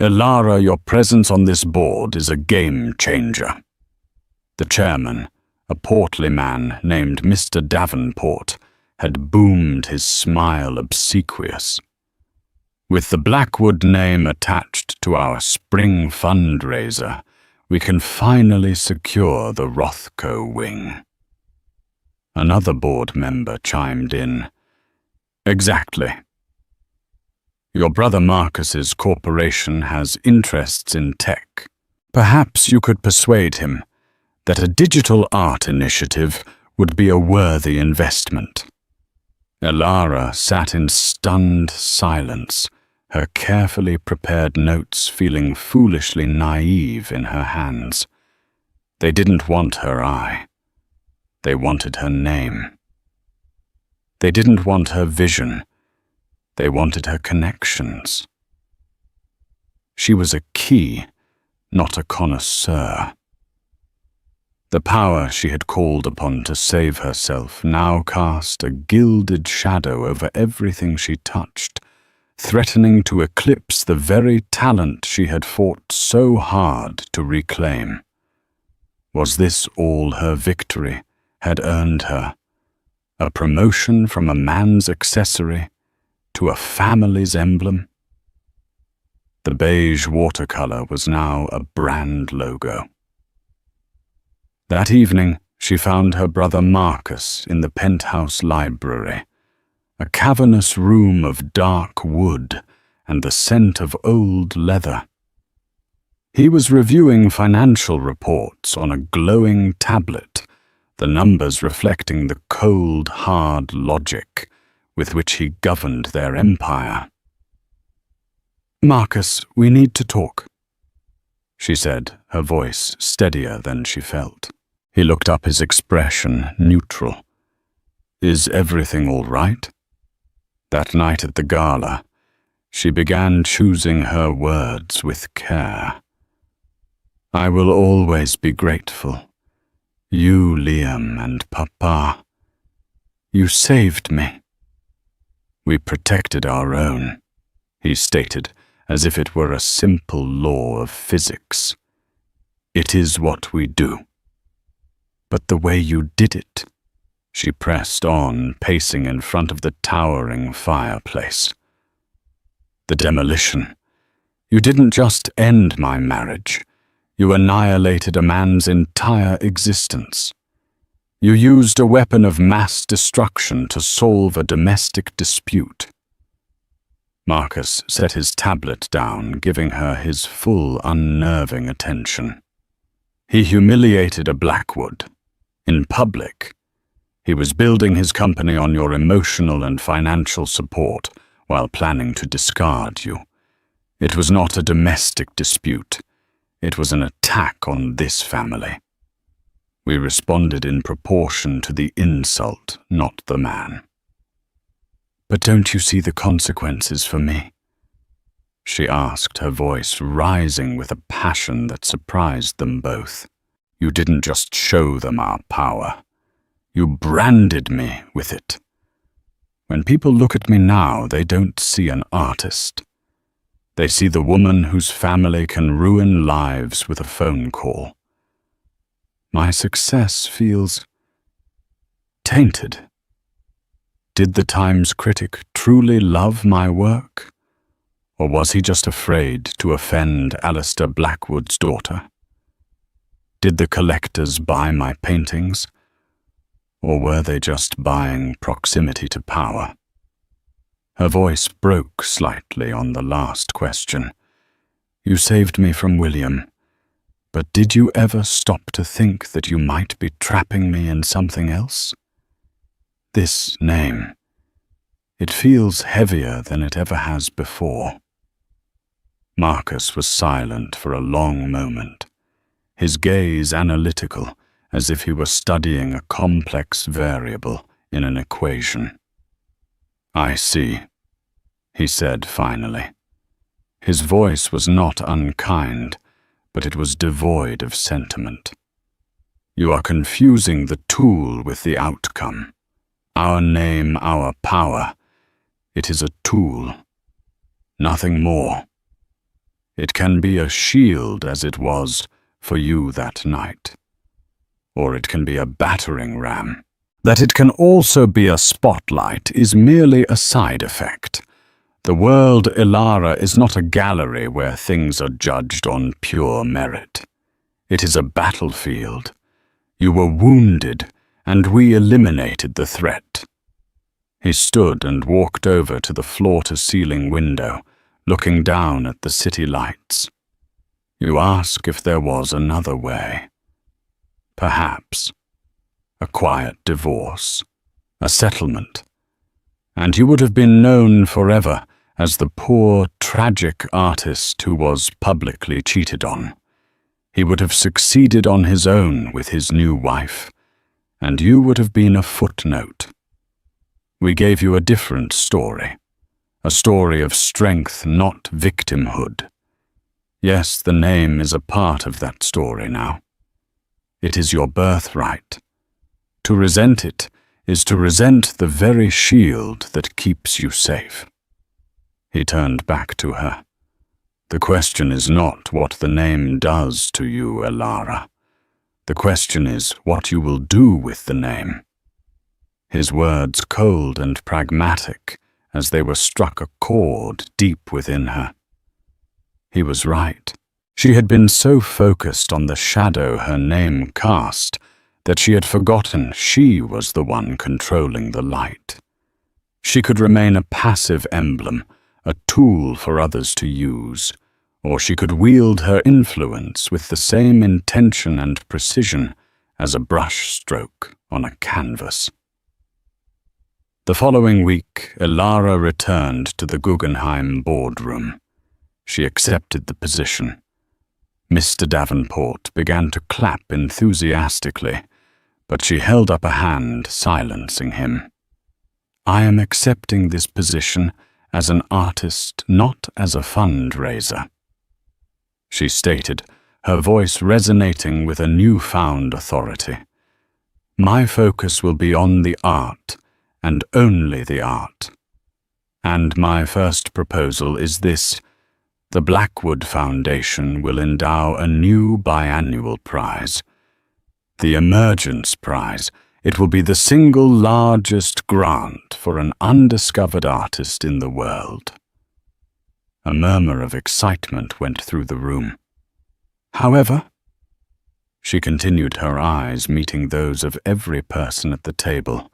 "Elara, your presence on this board is a game changer." The chairman, a portly man named Mr. Davenport, had boomed his smile obsequious. "With the Blackwood name attached to our spring fundraiser, we can finally secure the Rothko wing." Another board member chimed in. "Exactly. Your brother Marcus's corporation has interests in tech. Perhaps you could persuade him that a digital art initiative would be a worthy investment." Elara sat in stunned silence, her carefully prepared notes feeling foolishly naive in her hands. They didn't want her eye. They wanted her name. They didn't want her vision. They wanted her connections. She was a key, not a connoisseur. The power she had called upon to save herself now cast a gilded shadow over everything she touched, threatening to eclipse the very talent she had fought so hard to reclaim. Was this all her victory had earned her? A promotion from a man's accessory to a family's emblem? The beige watercolor was now a brand logo. That evening, she found her brother Marcus in the penthouse library, a cavernous room of dark wood and the scent of old leather. He was reviewing financial reports on a glowing tablet, the numbers reflecting the cold, hard logic with which he governed their empire. "Marcus, we need to talk," she said, her voice steadier than she felt. He looked up, his expression neutral. "Is everything all right?" That night at the gala, she began choosing her words with care. "I will always be grateful. You, Liam, and Papa. You saved me." "We protected our own," he stated, as if it were a simple law of physics. "It is what we do." "But the way you did it," she pressed on, pacing in front of the towering fireplace. "The demolition. You didn't just end my marriage. You annihilated a man's entire existence. You used a weapon of mass destruction to solve a domestic dispute." Marcus set his tablet down, giving her his full, unnerving attention. "He humiliated a Blackwood. In public. He was building his company on your emotional and financial support while planning to discard you. It was not a domestic dispute. It was an attack on this family. We responded in proportion to the insult, not the man." "But don't you see the consequences for me?" she asked, her voice rising with a passion that surprised them both. "You didn't just show them our power. You branded me with it. When people look at me now, they don't see an artist. They see the woman whose family can ruin lives with a phone call. My success feels tainted. Did the Times critic truly love my work? Or was he just afraid to offend Alistair Blackwood's daughter? Did the collectors buy my paintings? Or were they just buying proximity to power? Her voice broke slightly on the last question. You saved me from William, but did you ever stop to think that you might be trapping me in something else? This name, it feels heavier than it ever has before. Marcus was silent for a long moment, his gaze analytical, as if he were studying a complex variable in an equation. I see, he said finally. His voice was not unkind, but it was devoid of sentiment. You are confusing the tool with the outcome. Our name, our power. It is a tool, nothing more. It can be a shield as it was for you that night. Or it can be a battering ram. That it can also be a spotlight is merely a side effect. The world, Elara, is not a gallery where things are judged on pure merit. It is a battlefield. You were wounded, and we eliminated the threat. He stood and walked over to the floor-to-ceiling window, looking down at the city lights. You ask if there was another way. Perhaps. A quiet divorce. A settlement. And you would have been known forever as the poor, tragic artist who was publicly cheated on. He would have succeeded on his own with his new wife, and you would have been a footnote. We gave you a different story, a story of strength, not victimhood. Yes, the name is a part of that story now. It is your birthright. To resent it is to resent the very shield that keeps you safe. He turned back to her. The question is not what the name does to you, Elara. The question is what you will do with the name. His words cold and pragmatic as they were struck a chord deep within her. He was right. She had been so focused on the shadow her name cast that she had forgotten she was the one controlling the light. She could remain a passive emblem, a tool for others to use, or she could wield her influence with the same intention and precision as a brush stroke on a canvas. The following week, Elara returned to the Guggenheim boardroom. She accepted the position. Mr. Davenport began to clap enthusiastically, but she held up a hand, silencing him. I am accepting this position as an artist, not as a fundraiser, she stated, her voice resonating with a newfound authority. My focus will be on the art, and only the art. And my first proposal is this: the Blackwood Foundation will endow a new biannual prize. The Emergence Prize. It will be the single largest grant for an undiscovered artist in the world. A murmur of excitement went through the room. However, she continued, her eyes meeting those of every person at the table,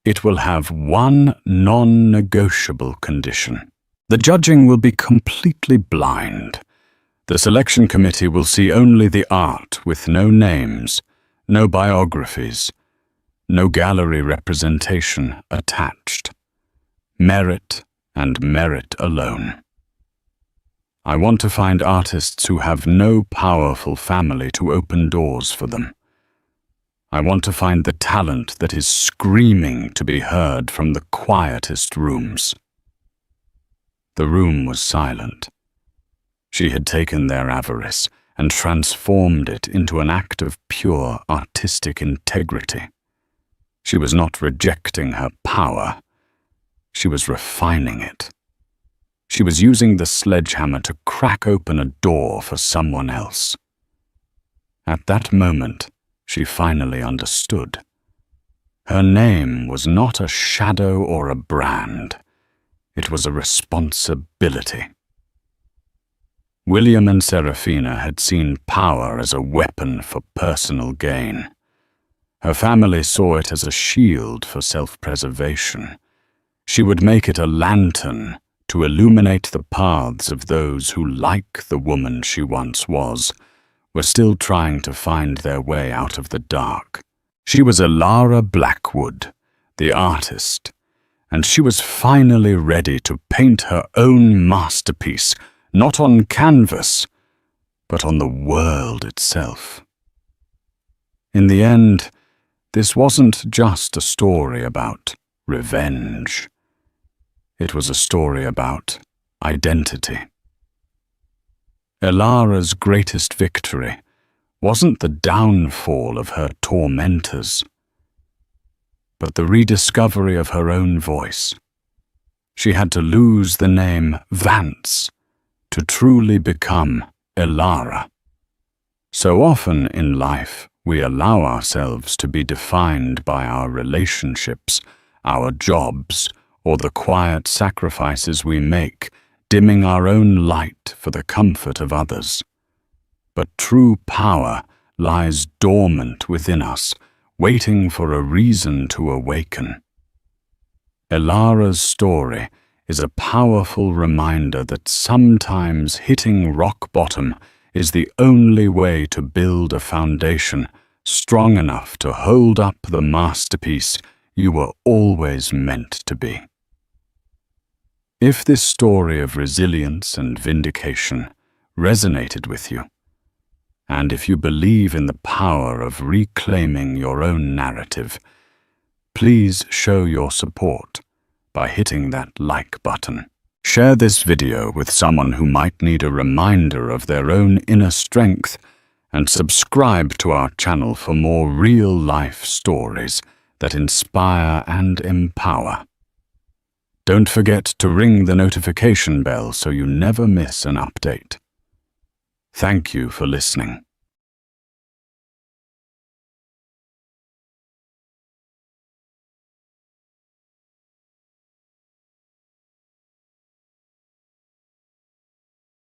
it will have one non-negotiable condition. The judging will be completely blind. The selection committee will see only the art with no names, no biographies, no gallery representation attached. Merit and merit alone. I want to find artists who have no powerful family to open doors for them. I want to find the talent that is screaming to be heard from the quietest rooms. The room was silent. She had taken their avarice and transformed it into an act of pure artistic integrity. She was not rejecting her power. She was refining it. She was using the sledgehammer to crack open a door for someone else. At that moment, she finally understood. Her name was not a shadow or a brand. It was a responsibility. William and Serafina had seen power as a weapon for personal gain. Her family saw it as a shield for self-preservation. She would make it a lantern to illuminate the paths of those who, like the woman she once was, were still trying to find their way out of the dark. She was Elara Blackwood, the artist, and she was finally ready to paint her own masterpiece, not on canvas, but on the world itself. In the end, this wasn't just a story about revenge. It was a story about identity. Elara's greatest victory wasn't the downfall of her tormentors, but the rediscovery of her own voice. She had to lose the name Vance to truly become Elara. So often in life, we allow ourselves to be defined by our relationships, our jobs, or the quiet sacrifices we make, dimming our own light for the comfort of others. But true power lies dormant within us, waiting for a reason to awaken. Elara's story is a powerful reminder that sometimes hitting rock bottom is the only way to build a foundation strong enough to hold up the masterpiece you were always meant to be. If this story of resilience and vindication resonated with you, and if you believe in the power of reclaiming your own narrative, please show your support by hitting that like button. Share this video with someone who might need a reminder of their own inner strength, and subscribe to our channel for more real-life stories that inspire and empower. Don't forget to ring the notification bell so you never miss an update. Thank you for listening.